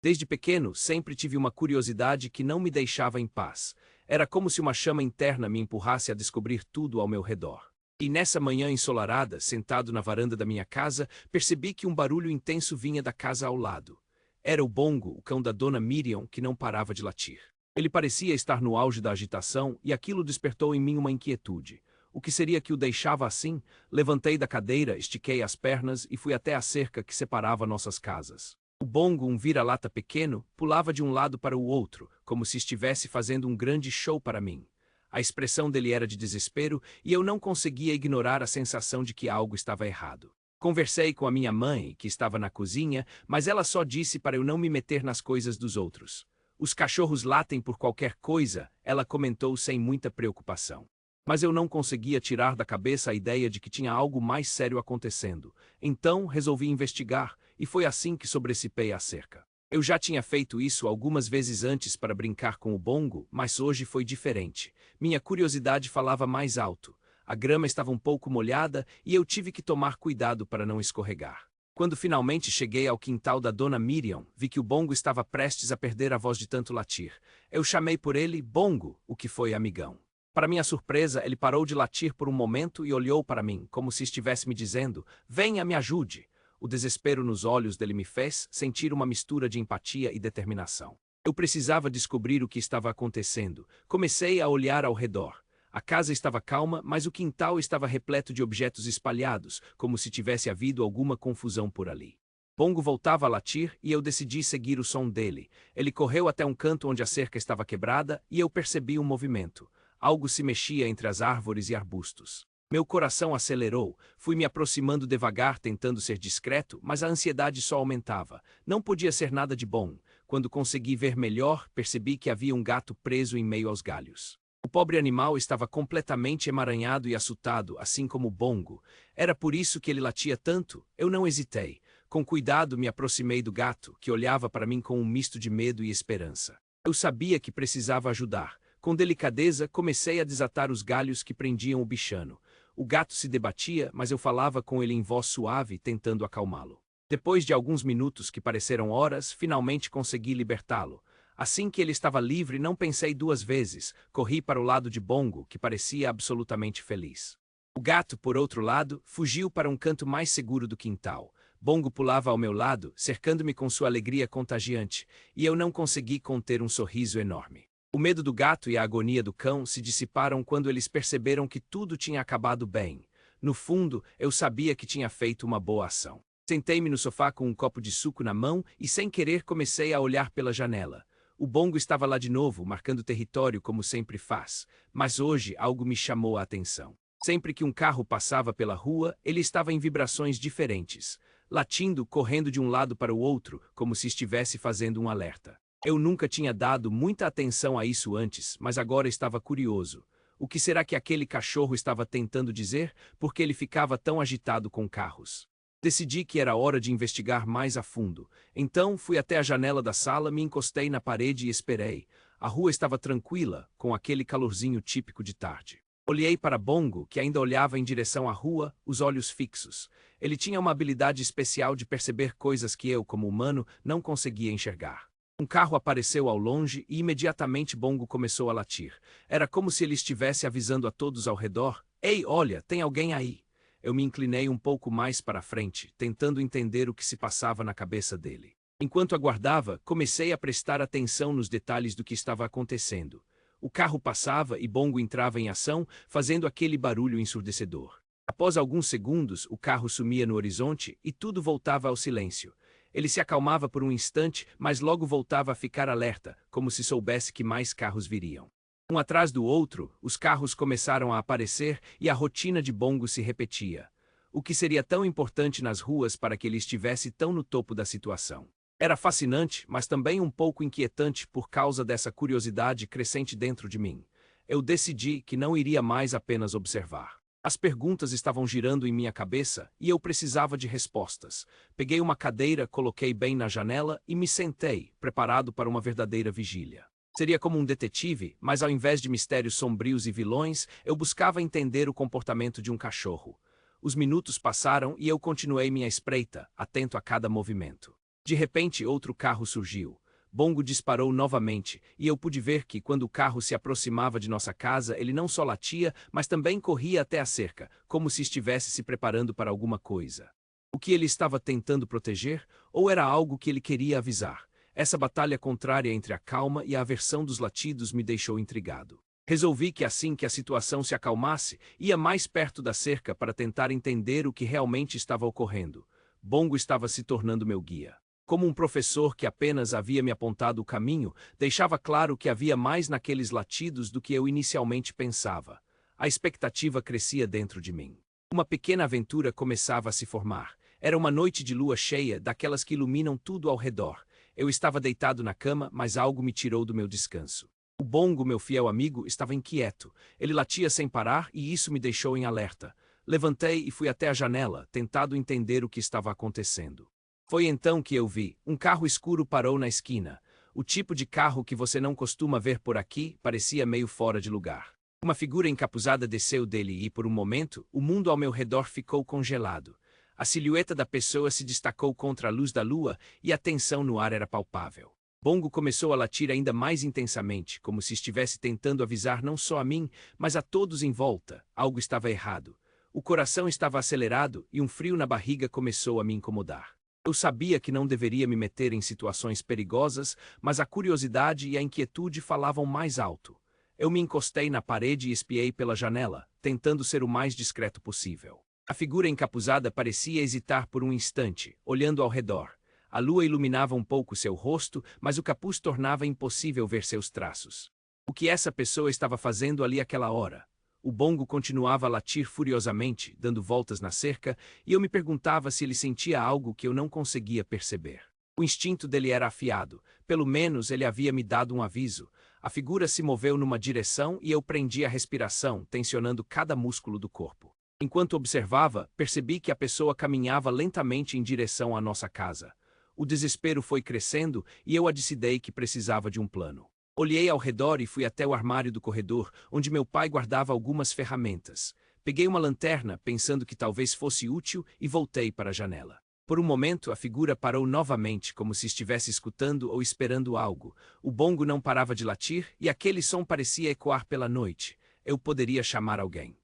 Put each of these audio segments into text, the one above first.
Desde pequeno, sempre tive uma curiosidade que não me deixava em paz. Era como se uma chama interna me empurrasse a descobrir tudo ao meu redor. E nessa manhã ensolarada, sentado na varanda da minha casa, percebi que um barulho intenso vinha da casa ao lado. Era o Bongo, o cão da dona Miriam, que não parava de latir. Ele parecia estar no auge da agitação e aquilo despertou em mim uma inquietude. O que seria que o deixava assim? Levantei da cadeira, estiquei as pernas e fui até a cerca que separava nossas casas. O Bongo, um vira-lata pequeno, pulava de um lado para o outro, como se estivesse fazendo um grande show para mim. A expressão dele era de desespero e eu não conseguia ignorar a sensação de que algo estava errado. Conversei com a minha mãe, que estava na cozinha, mas ela só disse para eu não me meter nas coisas dos outros. Os cachorros latem por qualquer coisa, ela comentou sem muita preocupação. Mas eu não conseguia tirar da cabeça a ideia de que tinha algo mais sério acontecendo. Então resolvi investigar, e foi assim que sobrecipei a cerca. Eu já tinha feito isso algumas vezes antes para brincar com o Bongo, mas hoje foi diferente. Minha curiosidade falava mais alto. A grama estava um pouco molhada e eu tive que tomar cuidado para não escorregar. Quando finalmente cheguei ao quintal da dona Miriam, vi que o Bongo estava prestes a perder a voz de tanto latir. Eu chamei por ele Bongo, o que foi, amigão. Para minha surpresa, ele parou de latir por um momento e olhou para mim, como se estivesse me dizendo: venha, me ajude. O desespero nos olhos dele me fez sentir uma mistura de empatia e determinação. Eu precisava descobrir o que estava acontecendo. Comecei a olhar ao redor. A casa estava calma, mas o quintal estava repleto de objetos espalhados, como se tivesse havido alguma confusão por ali. Bongo voltava a latir e eu decidi seguir o som dele. Ele correu até um canto onde a cerca estava quebrada e eu percebi um movimento. Algo se mexia entre as árvores e arbustos. Meu coração acelerou, fui me aproximando devagar tentando ser discreto, mas a ansiedade só aumentava. Não podia ser nada de bom. Quando consegui ver melhor, percebi que havia um gato preso em meio aos galhos. O pobre animal estava completamente emaranhado e assustado, assim como o Bongo. Era por isso que ele latia tanto. Eu não hesitei. Com cuidado me aproximei do gato, que olhava para mim com um misto de medo e esperança. Eu sabia que precisava ajudar. Com delicadeza, comecei a desatar os galhos que prendiam o bichano. O gato se debatia, mas eu falava com ele em voz suave, tentando acalmá-lo. Depois de alguns minutos que pareceram horas, finalmente consegui libertá-lo. Assim que ele estava livre, não pensei duas vezes. Corri para o lado de Bongo, que parecia absolutamente feliz. O gato, por outro lado, fugiu para um canto mais seguro do quintal. Bongo pulava ao meu lado, cercando-me com sua alegria contagiante, e eu não consegui conter um sorriso enorme. O medo do gato e a agonia do cão se dissiparam quando eles perceberam que tudo tinha acabado bem. No fundo, eu sabia que tinha feito uma boa ação. Sentei-me no sofá com um copo de suco na mão e, sem querer, comecei a olhar pela janela. O Bongo estava lá de novo, marcando território como sempre faz, mas hoje algo me chamou a atenção. Sempre que um carro passava pela rua, ele estava em vibrações diferentes, latindo, correndo de um lado para o outro, como se estivesse fazendo um alerta. Eu nunca tinha dado muita atenção a isso antes, mas agora estava curioso. O que será que aquele cachorro estava tentando dizer? Por que ele ficava tão agitado com carros? Decidi que era hora de investigar mais a fundo. Então fui até a janela da sala, me encostei na parede e esperei. A rua estava tranquila, com aquele calorzinho típico de tarde. Olhei para Bongo, que ainda olhava em direção à rua, os olhos fixos. Ele tinha uma habilidade especial de perceber coisas que eu, como humano, não conseguia enxergar. Um carro apareceu ao longe e imediatamente Bongo começou a latir. Era como se ele estivesse avisando a todos ao redor: ei, olha, tem alguém aí. Eu me inclinei um pouco mais para a frente, tentando entender o que se passava na cabeça dele. Enquanto aguardava, comecei a prestar atenção nos detalhes do que estava acontecendo. O carro passava e Bongo entrava em ação, fazendo aquele barulho ensurdecedor. Após alguns segundos, o carro sumia no horizonte e tudo voltava ao silêncio. Ele se acalmava por um instante, mas logo voltava a ficar alerta, como se soubesse que mais carros viriam. Um atrás do outro, os carros começaram a aparecer e a rotina de Bongo se repetia. O que seria tão importante nas ruas para que ele estivesse tão no topo da situação? Era fascinante, mas também um pouco inquietante por causa dessa curiosidade crescente dentro de mim. Eu decidi que não iria mais apenas observar. As perguntas estavam girando em minha cabeça e eu precisava de respostas. Peguei uma cadeira, coloquei bem na janela e me sentei, preparado para uma verdadeira vigília. Seria como um detetive, mas ao invés de mistérios sombrios e vilões, eu buscava entender o comportamento de um cachorro. Os minutos passaram e eu continuei minha espreita, atento a cada movimento. De repente, outro carro surgiu. Bongo disparou novamente, e eu pude ver que, quando o carro se aproximava de nossa casa, ele não só latia, mas também corria até a cerca, como se estivesse se preparando para alguma coisa. O que ele estava tentando proteger, ou era algo que ele queria avisar? Essa batalha contrária entre a calma e a aversão dos latidos me deixou intrigado. Resolvi que assim que a situação se acalmasse, ia mais perto da cerca para tentar entender o que realmente estava ocorrendo. Bongo estava se tornando meu guia. Como um professor que apenas havia me apontado o caminho, deixava claro que havia mais naqueles latidos do que eu inicialmente pensava. A expectativa crescia dentro de mim. Uma pequena aventura começava a se formar. Era uma noite de lua cheia, daquelas que iluminam tudo ao redor. Eu estava deitado na cama, mas algo me tirou do meu descanso. O Bongo, meu fiel amigo, estava inquieto. Ele latia sem parar e isso me deixou em alerta. Levantei e fui até a janela, tentado entender o que estava acontecendo. Foi então que eu vi. Um carro escuro parou na esquina. O tipo de carro que você não costuma ver por aqui parecia meio fora de lugar. Uma figura encapuzada desceu dele e, por um momento, o mundo ao meu redor ficou congelado. A silhueta da pessoa se destacou contra a luz da lua e a tensão no ar era palpável. Bongo começou a latir ainda mais intensamente, como se estivesse tentando avisar não só a mim, mas a todos em volta. Algo estava errado. O coração estava acelerado e um frio na barriga começou a me incomodar. Eu sabia que não deveria me meter em situações perigosas, mas a curiosidade e a inquietude falavam mais alto. Eu me encostei na parede e espiei pela janela, tentando ser o mais discreto possível. A figura encapuzada parecia hesitar por um instante, olhando ao redor. A lua iluminava um pouco seu rosto, mas o capuz tornava impossível ver seus traços. O que essa pessoa estava fazendo ali àquela hora? O Bongo continuava a latir furiosamente, dando voltas na cerca, e eu me perguntava se ele sentia algo que eu não conseguia perceber. O instinto dele era afiado, pelo menos ele havia me dado um aviso. A figura se moveu numa direção e eu prendi a respiração, tensionando cada músculo do corpo. Enquanto observava, percebi que a pessoa caminhava lentamente em direção à nossa casa. O desespero foi crescendo e eu decidei que precisava de um plano. Olhei ao redor e fui até o armário do corredor, onde meu pai guardava algumas ferramentas. Peguei uma lanterna, pensando que talvez fosse útil, e voltei para a janela. Por um momento, a figura parou novamente, como se estivesse escutando ou esperando algo. O bongo não parava de latir e aquele som parecia ecoar pela noite. Eu poderia chamar alguém.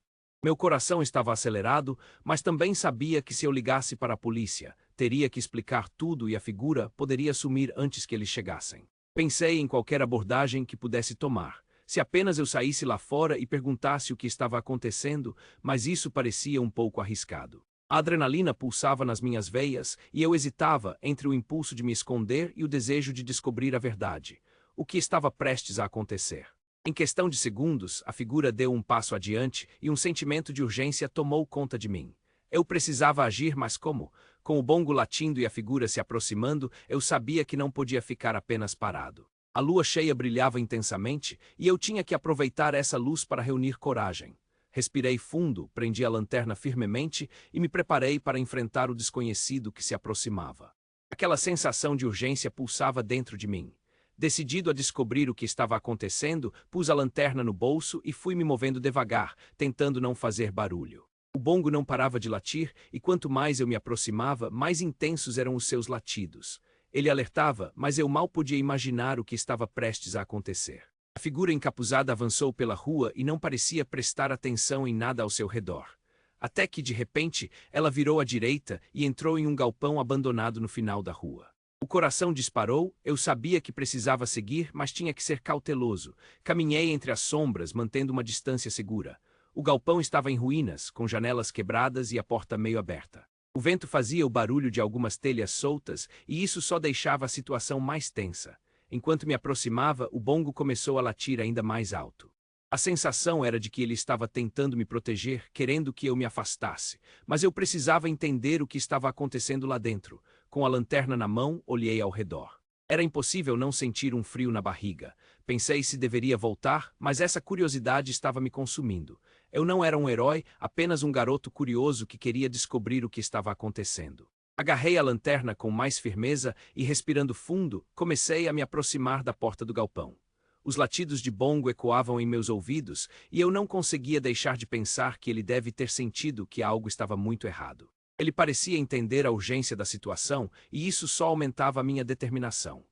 Meu coração estava acelerado, mas também sabia que se eu ligasse para a polícia, teria que explicar tudo e a figura poderia sumir antes que eles chegassem. Pensei em qualquer abordagem que pudesse tomar. Se apenas eu saísse lá fora e perguntasse o que estava acontecendo, mas isso parecia um pouco arriscado. A adrenalina pulsava nas minhas veias e eu hesitava entre o impulso de me esconder e o desejo de descobrir a verdade. O que estava prestes a acontecer? Em questão de segundos, a figura deu um passo adiante e um sentimento de urgência tomou conta de mim. Eu precisava agir, mas como? Com o bongo latindo e a figura se aproximando, eu sabia que não podia ficar apenas parado. A lua cheia brilhava intensamente e eu tinha que aproveitar essa luz para reunir coragem. Respirei fundo, prendi a lanterna firmemente e me preparei para enfrentar o desconhecido que se aproximava. Aquela sensação de urgência pulsava dentro de mim. Decidido a descobrir o que estava acontecendo, pus a lanterna no bolso e fui me movendo devagar, tentando não fazer barulho. O bongo não parava de latir, e quanto mais eu me aproximava, mais intensos eram os seus latidos. Ele alertava, mas eu mal podia imaginar o que estava prestes a acontecer. A figura encapuzada avançou pela rua e não parecia prestar atenção em nada ao seu redor. Até que, de repente, ela virou à direita e entrou em um galpão abandonado no final da rua. O coração disparou, eu sabia que precisava seguir, mas tinha que ser cauteloso. Caminhei entre as sombras, mantendo uma distância segura. O galpão estava em ruínas, com janelas quebradas e a porta meio aberta. O vento fazia o barulho de algumas telhas soltas, e isso só deixava a situação mais tensa. Enquanto me aproximava, o bongo começou a latir ainda mais alto. A sensação era de que ele estava tentando me proteger, querendo que eu me afastasse, mas eu precisava entender o que estava acontecendo lá dentro. Com a lanterna na mão, olhei ao redor. Era impossível não sentir um frio na barriga. Pensei se deveria voltar, mas essa curiosidade estava me consumindo. Eu não era um herói, apenas um garoto curioso que queria descobrir o que estava acontecendo. Agarrei a lanterna com mais firmeza e, respirando fundo, comecei a me aproximar da porta do galpão. Os latidos de bongo ecoavam em meus ouvidos e eu não conseguia deixar de pensar que ele deve ter sentido que algo estava muito errado. Ele parecia entender a urgência da situação e isso só aumentava a minha determinação.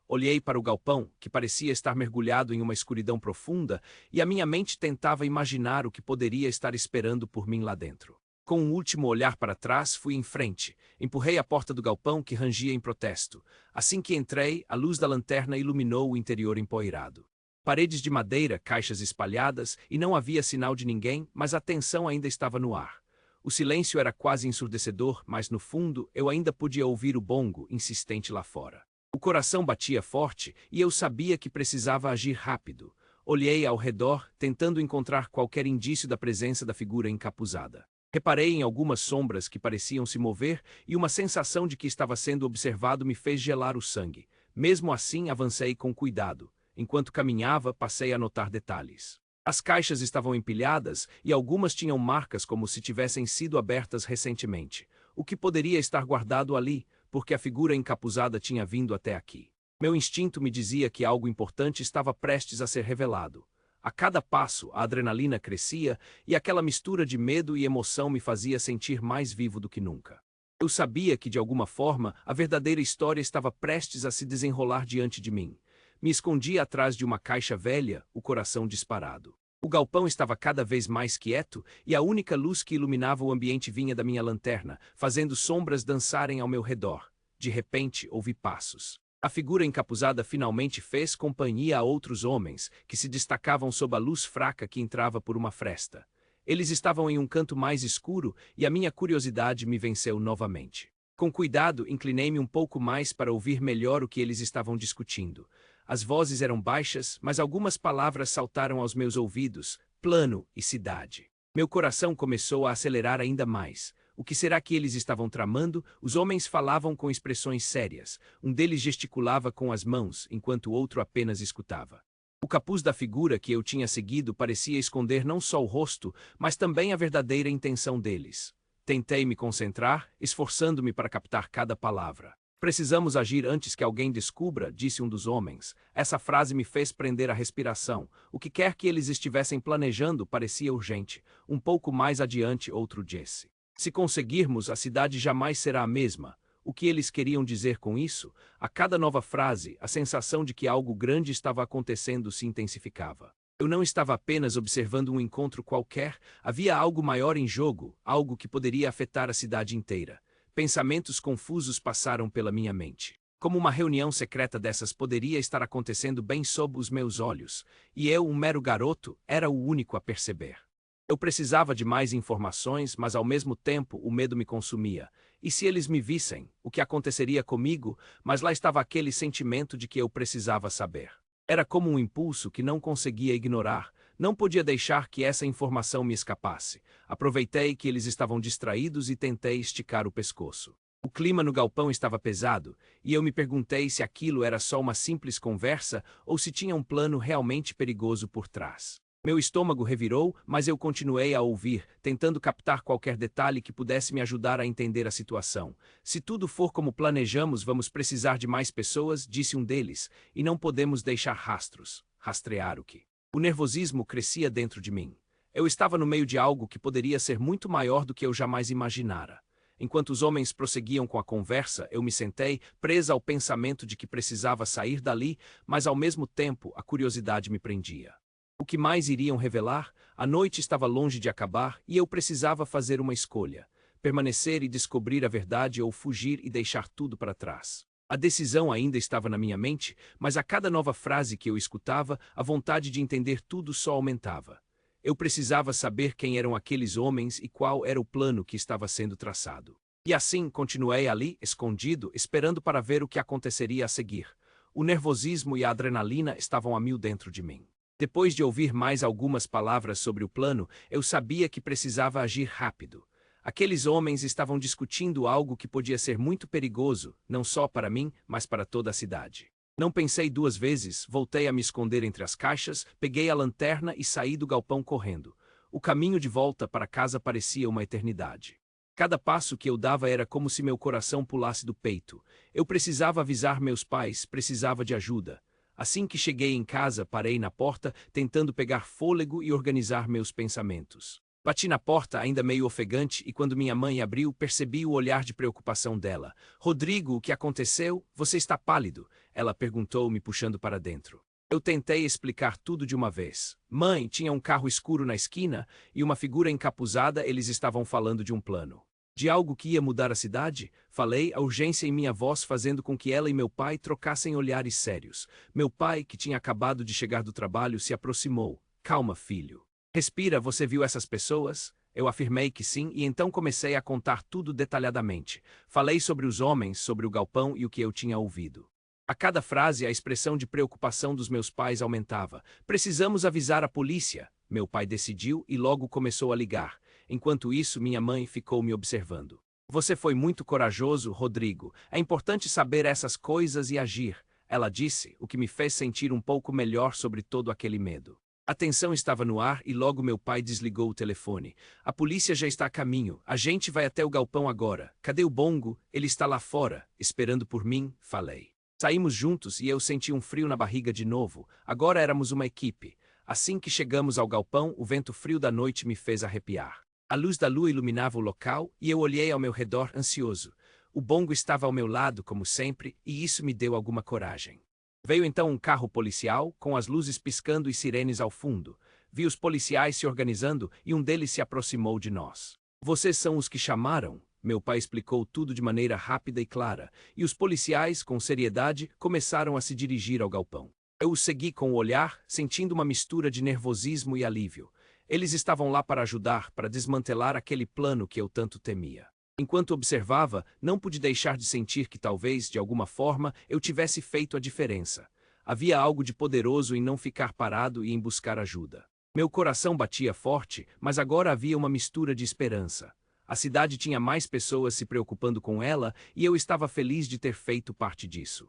Olhei para o galpão, que parecia estar mergulhado em uma escuridão profunda, e a minha mente tentava imaginar o que poderia estar esperando por mim lá dentro. Com um último olhar para trás, fui em frente. Empurrei a porta do galpão que rangia em protesto. Assim que entrei, a luz da lanterna iluminou o interior empoeirado. Paredes de madeira, caixas espalhadas, e não havia sinal de ninguém, mas a tensão ainda estava no ar. O silêncio era quase ensurdecedor, mas no fundo eu ainda podia ouvir o bongo insistente lá fora. O coração batia forte e eu sabia que precisava agir rápido. Olhei ao redor, tentando encontrar qualquer indício da presença da figura encapuzada. Reparei em algumas sombras que pareciam se mover e uma sensação de que estava sendo observado me fez gelar o sangue. Mesmo assim, avancei com cuidado. Enquanto caminhava, passei a notar detalhes. As caixas estavam empilhadas e algumas tinham marcas como se tivessem sido abertas recentemente. O que poderia estar guardado ali, porque a figura encapuzada tinha vindo até aqui? Meu instinto me dizia que algo importante estava prestes a ser revelado. A cada passo, a adrenalina crescia e aquela mistura de medo e emoção me fazia sentir mais vivo do que nunca. Eu sabia que, de alguma forma, a verdadeira história estava prestes a se desenrolar diante de mim. Me escondi atrás de uma caixa velha, o coração disparado. O galpão estava cada vez mais quieto e a única luz que iluminava o ambiente vinha da minha lanterna, fazendo sombras dançarem ao meu redor. De repente, ouvi passos. A figura encapuzada finalmente fez companhia a outros homens, que se destacavam sob a luz fraca que entrava por uma fresta. Eles estavam em um canto mais escuro e a minha curiosidade me venceu novamente. Com cuidado, inclinei-me um pouco mais para ouvir melhor o que eles estavam discutindo. As vozes eram baixas, mas algumas palavras saltaram aos meus ouvidos: plano e cidade. Meu coração começou a acelerar ainda mais. O que será que eles estavam tramando? Os homens falavam com expressões sérias. Um deles gesticulava com as mãos, enquanto o outro apenas escutava. O capuz da figura que eu tinha seguido parecia esconder não só o rosto, mas também a verdadeira intenção deles. Tentei me concentrar, esforçando-me para captar cada palavra. Precisamos agir antes que alguém descubra, disse um dos homens. Essa frase me fez prender a respiração. O que quer que eles estivessem planejando parecia urgente. Um pouco mais adiante, outro disse: se conseguirmos, a cidade jamais será a mesma. O que eles queriam dizer com isso? A cada nova frase, a sensação de que algo grande estava acontecendo se intensificava. Eu não estava apenas observando um encontro qualquer, havia algo maior em jogo, algo que poderia afetar a cidade inteira. Pensamentos confusos passaram pela minha mente. Como uma reunião secreta dessas poderia estar acontecendo bem sob os meus olhos, e eu, um mero garoto, era o único a perceber. Eu precisava de mais informações, mas ao mesmo tempo o medo me consumia. E se eles me vissem, o que aconteceria comigo? Mas lá estava aquele sentimento de que eu precisava saber. Era como um impulso que não conseguia ignorar. Não podia deixar que essa informação me escapasse. Aproveitei que eles estavam distraídos e tentei esticar o pescoço. O clima no galpão estava pesado, e eu me perguntei se aquilo era só uma simples conversa ou se tinha um plano realmente perigoso por trás. Meu estômago revirou, mas eu continuei a ouvir, tentando captar qualquer detalhe que pudesse me ajudar a entender a situação. Se tudo for como planejamos, vamos precisar de mais pessoas, disse um deles, e não podemos deixar rastros. Rastrear o quê? O nervosismo crescia dentro de mim. Eu estava no meio de algo que poderia ser muito maior do que eu jamais imaginara. Enquanto os homens prosseguiam com a conversa, eu me sentei, presa ao pensamento de que precisava sair dali, mas ao mesmo tempo a curiosidade me prendia. O que mais iriam revelar? A noite estava longe de acabar e eu precisava fazer uma escolha: permanecer e descobrir a verdade ou fugir e deixar tudo para trás. A decisão ainda estava na minha mente, mas a cada nova frase que eu escutava, a vontade de entender tudo só aumentava. Eu precisava saber quem eram aqueles homens e qual era o plano que estava sendo traçado. E assim continuei ali, escondido, esperando para ver o que aconteceria a seguir. O nervosismo e a adrenalina estavam a mil dentro de mim. Depois de ouvir mais algumas palavras sobre o plano, eu sabia que precisava agir rápido. Aqueles homens estavam discutindo algo que podia ser muito perigoso, não só para mim, mas para toda a cidade. Não pensei duas vezes, voltei a me esconder entre as caixas, peguei a lanterna e saí do galpão correndo. O caminho de volta para casa parecia uma eternidade. Cada passo que eu dava era como se meu coração pulasse do peito. Eu precisava avisar meus pais, precisava de ajuda. Assim que cheguei em casa, parei na porta, tentando pegar fôlego e organizar meus pensamentos. Bati na porta, ainda meio ofegante, e quando minha mãe abriu, percebi o olhar de preocupação dela. Rodrigo, o que aconteceu? Você está pálido, ela perguntou, me puxando para dentro. Eu tentei explicar tudo de uma vez. Mãe, tinha um carro escuro na esquina e uma figura encapuzada, eles estavam falando de um plano. De algo que ia mudar a cidade? Falei, a urgência em minha voz fazendo com que ela e meu pai trocassem olhares sérios. Meu pai, que tinha acabado de chegar do trabalho, se aproximou. Calma, filho. Respira, você viu essas pessoas? Eu afirmei que sim, e então comecei a contar tudo detalhadamente. Falei sobre os homens, sobre o galpão e o que eu tinha ouvido. A cada frase, a expressão de preocupação dos meus pais aumentava. Precisamos avisar a polícia. Meu pai decidiu e logo começou a ligar. Enquanto isso, minha mãe ficou me observando. Você foi muito corajoso, Rodrigo. É importante saber essas coisas e agir, ela disse, o que me fez sentir um pouco melhor sobre todo aquele medo. A tensão estava no ar e logo meu pai desligou o telefone. A polícia já está a caminho. A gente vai até o galpão agora. Cadê o Bongo? Ele está lá fora, esperando por mim, falei. Saímos juntos e eu senti um frio na barriga de novo. Agora éramos uma equipe. Assim que chegamos ao galpão, o vento frio da noite me fez arrepiar. A luz da lua iluminava o local e eu olhei ao meu redor ansioso. O Bongo estava ao meu lado, como sempre, e isso me deu alguma coragem. Veio então um carro policial, com as luzes piscando e sirenes ao fundo. Vi os policiais se organizando e um deles se aproximou de nós. Vocês são os que chamaram? Meu pai explicou tudo de maneira rápida e clara, e os policiais, com seriedade, começaram a se dirigir ao galpão. Eu os segui com o olhar, sentindo uma mistura de nervosismo e alívio. Eles estavam lá para ajudar, para desmantelar aquele plano que eu tanto temia. Enquanto observava, não pude deixar de sentir que talvez, de alguma forma, eu tivesse feito a diferença. Havia algo de poderoso em não ficar parado e em buscar ajuda. Meu coração batia forte, mas agora havia uma mistura de esperança. A cidade tinha mais pessoas se preocupando com ela e eu estava feliz de ter feito parte disso.